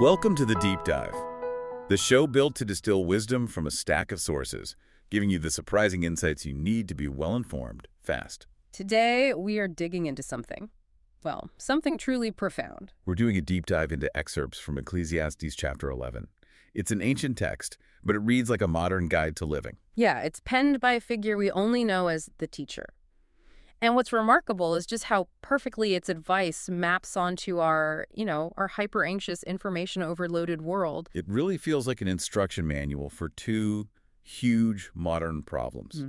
Welcome to The Deep Dive, the show built to distill wisdom from a stack of sources, giving you the surprising insights you need to be well-informed, fast. Today, we are digging into something. Well, something truly profound. We're doing a deep dive into excerpts from Ecclesiastes Chapter 11. It's an ancient text, but it reads like a modern guide to living. Yeah, it's penned by a figure we only know as the teacher. And what's remarkable is just how perfectly its advice maps onto our hyper-anxious, information-overloaded world. It really feels like an instruction manual for two huge modern problems.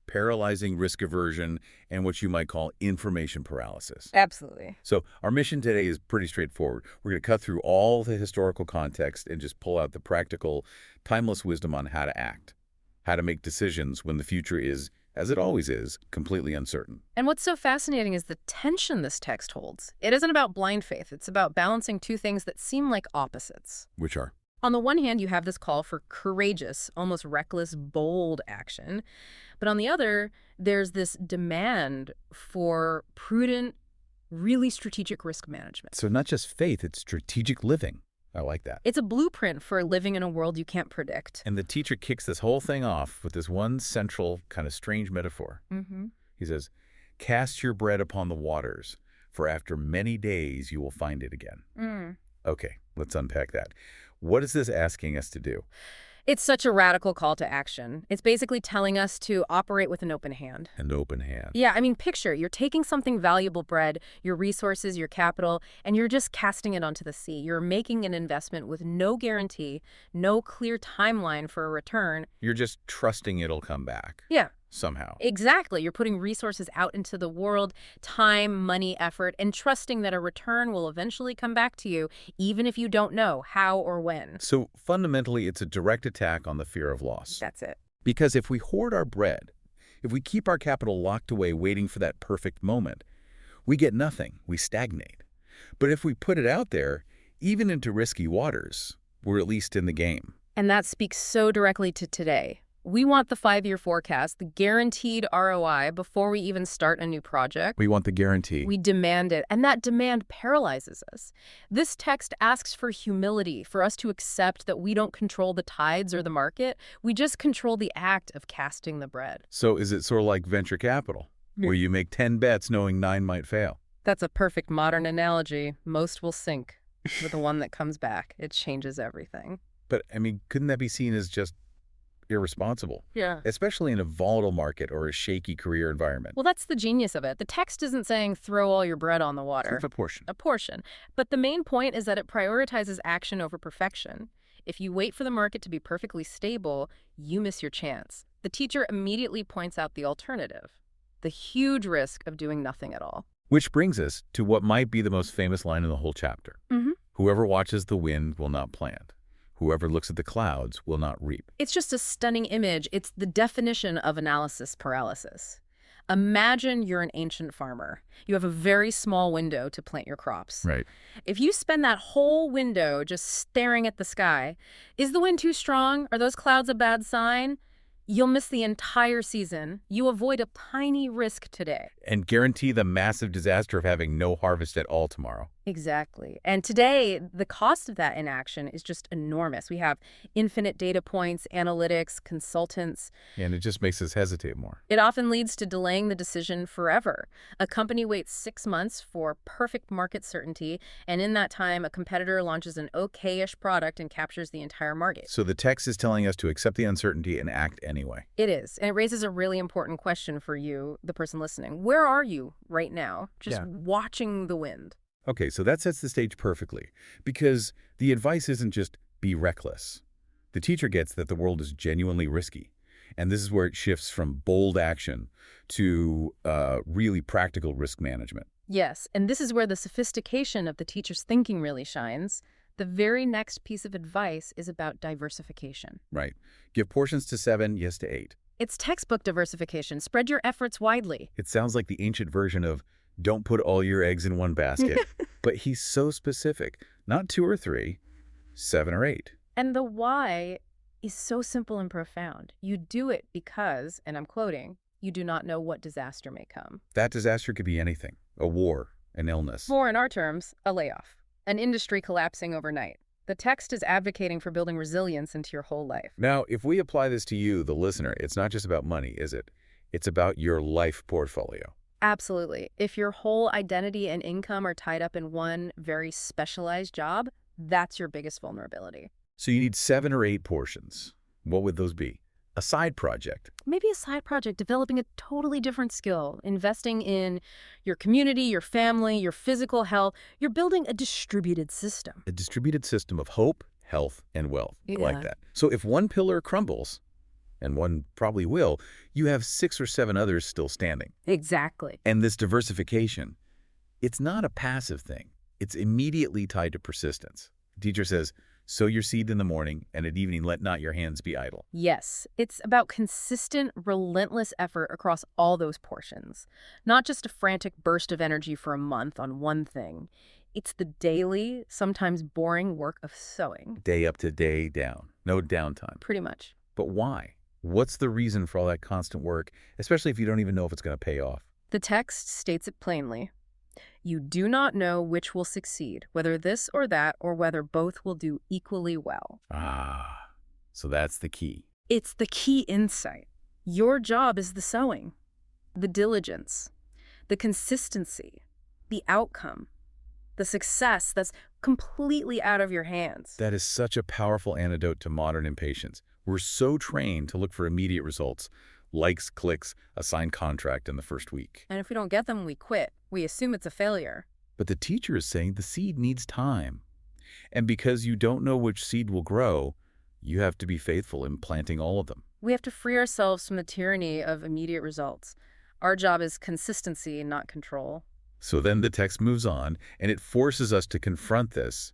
Paralyzing risk aversion and what you might call information paralysis. Absolutely. So our mission today is pretty straightforward. We're going to cut through all the historical context and just pull out the practical, timeless wisdom on how to act, how to make decisions when the future is, as it always is, completely uncertain. And what's so fascinating is the tension this text holds. It isn't about blind faith. It's about balancing two things that seem like opposites. Which are? On the one hand, you have this call for courageous, almost reckless, bold action. But on the other, there's this demand for prudent, really strategic risk management. So not just faith, it's strategic living. I like that. It's a blueprint for living in a world you can't predict. And the teacher kicks this whole thing off with this one central, kind of strange metaphor. He says, "Cast your bread upon the waters, for after many days you will find it again." Okay, let's unpack that. What is this asking us to do? It's such a radical call to action. It's basically telling us to operate with an open hand. An open hand. Yeah, I mean, picture, you're taking something valuable, bread, your resources, your capital, and you're just casting it onto the sea. You're making an investment with no guarantee, no clear timeline for a return. You're just trusting it'll come back. Yeah. Somehow. Exactly. You're putting resources out into the world, time, money, effort, and trusting that a return will eventually come back to you, even if you don't know how or when. So fundamentally, it's a direct attack on the fear of loss. That's it. Because if we hoard our bread, if we keep our capital locked away waiting for that perfect moment, we get nothing. We stagnate. But if we put it out there, even into risky waters, we're at least in the game. And that speaks so directly to today. We want the 5-year forecast, the guaranteed ROI before we even start a new project. We want the guarantee. We demand it, and that demand paralyzes us. This text asks for humility, for us to accept that we don't control the tides or the market. We just control the act of casting the bread. So is it sort of like venture capital, where you make 10 bets knowing 9 might fail? That's a perfect modern analogy. Most will sink, but the one that comes back, it changes everything. But, I mean, couldn't that be seen as just irresponsible? Yeah. Especially in a volatile market or a shaky career environment. Well, that's the genius of it. The text isn't saying throw all your bread on the water. A portion. A portion. But the main point is that it prioritizes action over perfection. If you wait for the market to be perfectly stable, you miss your chance. The teacher immediately points out the alternative, the huge risk of doing nothing at all. Which brings us to what might be the most famous line in the whole chapter. Whoever watches the wind will not plant. Whoever looks at the clouds will not reap. It's just a stunning image. It's the definition of analysis paralysis. Imagine you're an ancient farmer. You have a very small window to plant your crops. Right. If you spend that whole window just staring at the sky, is the wind too strong? Are those clouds a bad sign? You'll miss the entire season. You avoid a tiny risk today. And guarantee the massive disaster of having no harvest at all tomorrow. Exactly. And today, the cost of that inaction is just enormous. We have infinite data points, analytics, consultants. And it just makes us hesitate more. It often leads to delaying the decision forever. A company waits 6 months for perfect market certainty, and in that time, a competitor launches an okay-ish product and captures the entire market. So the text is telling us to accept the uncertainty and act anyway. It is. And it raises a really important question for you, the person listening. Where are you right now? Just watching the wind. Okay, so that sets the stage perfectly, because the advice isn't just be reckless. The teacher gets that the world is genuinely risky, and this is where it shifts from bold action to really practical risk management. Yes, and this is where the sophistication of the teacher's thinking really shines. The very next piece of advice is about diversification. Right. Give portions to 7, yes to 8. It's textbook diversification. Spread your efforts widely. It sounds like the ancient version of don't put all your eggs in one basket. But he's so specific. Not 2 or 3, 7 or 8. And the why is so simple and profound. You do it because, and I'm quoting, you do not know what disaster may come. That disaster could be anything. A war, an illness. Or in our terms, a layoff. An industry collapsing overnight. The text is advocating for building resilience into your whole life. Now, if we apply this to you, the listener, it's not just about money, is it? It's about your life portfolio. Absolutely. If your whole identity and income are tied up in one very specialized job, that's your biggest vulnerability. So you need 7 or 8 portions. What would those be? A side project. Maybe a side project, developing a totally different skill, investing in your community, your family, your physical health. You're building a distributed system. A distributed system of hope, health, and wealth. Yeah. I like that. So if one pillar crumbles, and one probably will, you have 6 or 7 others still standing. Exactly. And this diversification, it's not a passive thing. It's immediately tied to persistence. The teacher says, sow your seed in the morning, and at evening let not your hands be idle. Yes, it's about consistent, relentless effort across all those portions. Not just a frantic burst of energy for a month on one thing. It's the daily, sometimes boring work of sowing. Day up to day down. No downtime. Pretty much. But why? What's the reason for all that constant work, especially if you don't even know if it's going to pay off? The text states it plainly. You do not know which will succeed, whether this or that, or whether both will do equally well. Ah, so that's the key. It's the key insight. Your job is the sowing, the diligence, the consistency, the outcome, the success that's completely out of your hands. That is such a powerful antidote to modern impatience. We're so trained to look for immediate results. Likes, clicks, a signed contract in the first week. And if we don't get them, we quit. We assume it's a failure. But the teacher is saying the seed needs time. And because you don't know which seed will grow, you have to be faithful in planting all of them. We have to free ourselves from the tyranny of immediate results. Our job is consistency, not control. So then the text moves on, and it forces us to confront this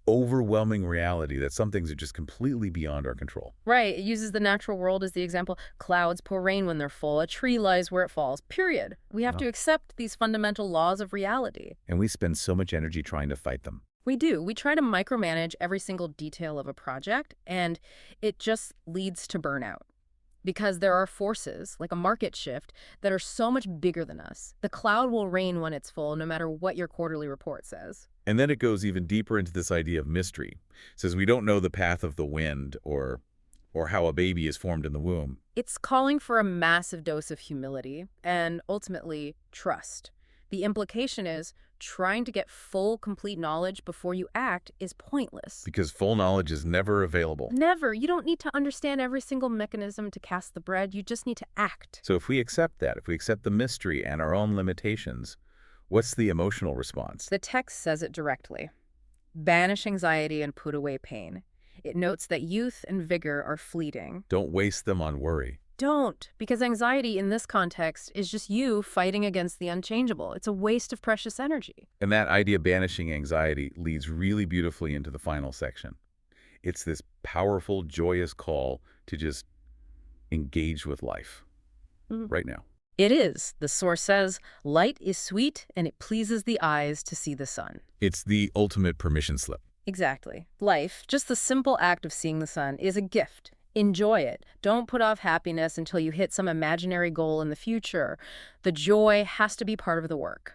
overwhelming reality that some things are just completely beyond our control. Right. It uses the natural world as the example. Clouds pour rain when they're full. A tree lies where it falls. Period. We have to accept these fundamental laws of reality. And we spend so much energy trying to fight them. We do. We try to micromanage every single detail of a project, and it just leads to burnout. Because there are forces, like a market shift, that are so much bigger than us. The cloud will rain when it's full, no matter what your quarterly report says. And then it goes even deeper into this idea of mystery. It says we don't know the path of the wind or how a baby is formed in the womb. It's calling for a massive dose of humility and, ultimately, trust. The implication is trying to get full, complete knowledge before you act is pointless. Because full knowledge is never available. Never. You don't need to understand every single mechanism to cast the bread. You just need to act. So if we accept that, if we accept the mystery and our own limitations, what's the emotional response? The text says it directly. Banish anxiety and put away pain. It notes that youth and vigor are fleeting. Don't waste them on worry. Don't, because anxiety in this context is just you fighting against the unchangeable. It's a waste of precious energy. And that idea of banishing anxiety leads really beautifully into the final section. It's this powerful, joyous call to just engage with life right now. It is. The source says, light is sweet and it pleases the eyes to see the sun. It's the ultimate permission slip. Exactly. Life, just the simple act of seeing the sun, is a gift. Enjoy it. Don't put off happiness until you hit some imaginary goal in the future. The joy has to be part of the work.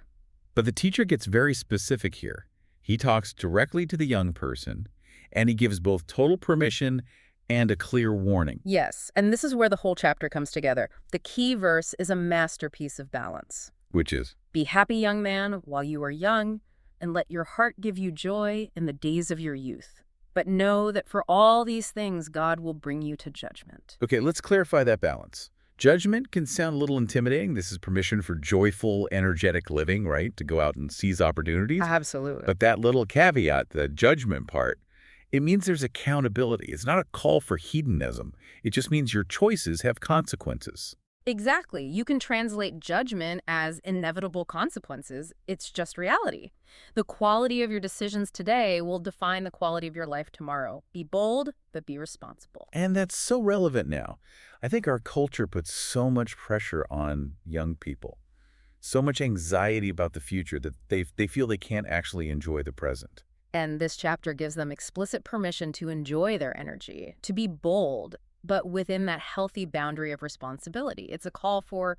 But the teacher gets very specific here. He talks directly to the young person, and he gives both total permission and a clear warning. Yes, and this is where the whole chapter comes together. The key verse is a masterpiece of balance. Which is? Be happy, young man, while you are young, and let your heart give you joy in the days of your youth. But know that for all these things, God will bring you to judgment. Okay, let's clarify that balance. Judgment can sound a little intimidating. This is permission for joyful, energetic living, right? To go out and seize opportunities. Absolutely. But that little caveat, the judgment part, it means there's accountability. It's not a call for hedonism. It just means your choices have consequences. Exactly. You can translate judgment as inevitable consequences. It's just reality. The quality of your decisions today will define the quality of your life tomorrow. Be bold, but be responsible. And that's so relevant now. I think our culture puts so much pressure on young people, so much anxiety about the future that they feel they can't actually enjoy the present. And this chapter gives them explicit permission to enjoy their energy, to be bold, but within that healthy boundary of responsibility. It's a call for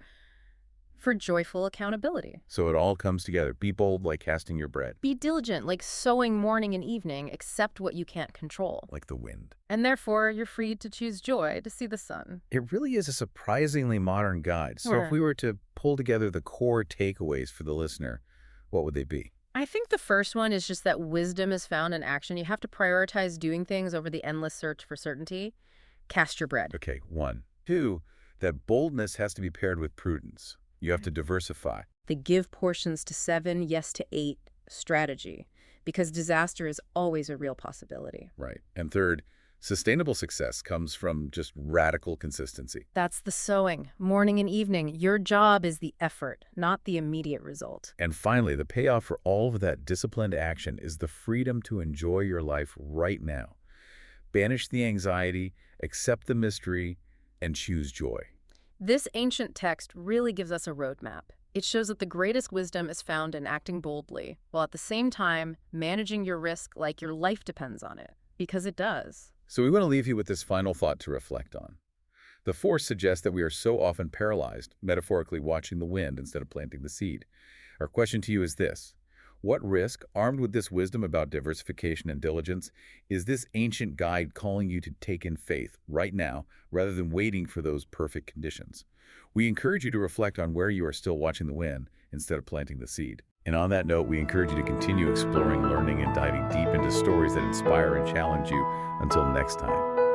for joyful accountability. So it all comes together. Be bold like casting your bread, Be diligent, like sowing morning and evening, accept what you can't control. like the wind. And therefore, you're free to choose joy to see the sun. It really is a surprisingly modern guide. So if we were to pull together the core takeaways for the listener, what would they be? I think the first one is just that wisdom is found in action. You have to prioritize doing things over the endless search for certainty. Cast your bread. Okay, 1. 2, that boldness has to be paired with prudence. You have to diversify. The give portions to 7, yes to 8 strategy, because disaster is always a real possibility. Right. And 3rd, sustainable success comes from just radical consistency. That's the sowing, morning and evening. Your job is the effort, not the immediate result. And finally, the payoff for all of that disciplined action is the freedom to enjoy your life right now. Banish the anxiety, accept the mystery, and choose joy. This ancient text really gives us a roadmap. It shows that the greatest wisdom is found in acting boldly, while at the same time managing your risk like your life depends on it, because it does. So we want to leave you with this final thought to reflect on. The Force suggests that we are so often paralyzed, metaphorically watching the wind instead of planting the seed. Our question to you is this: what risk, armed with this wisdom about diversification and diligence, is this ancient guide calling you to take in faith right now rather than waiting for those perfect conditions? We encourage you to reflect on where you are still watching the wind instead of planting the seed. And on that note, we encourage you to continue exploring, learning, and diving deep into stories that inspire and challenge you. Until next time.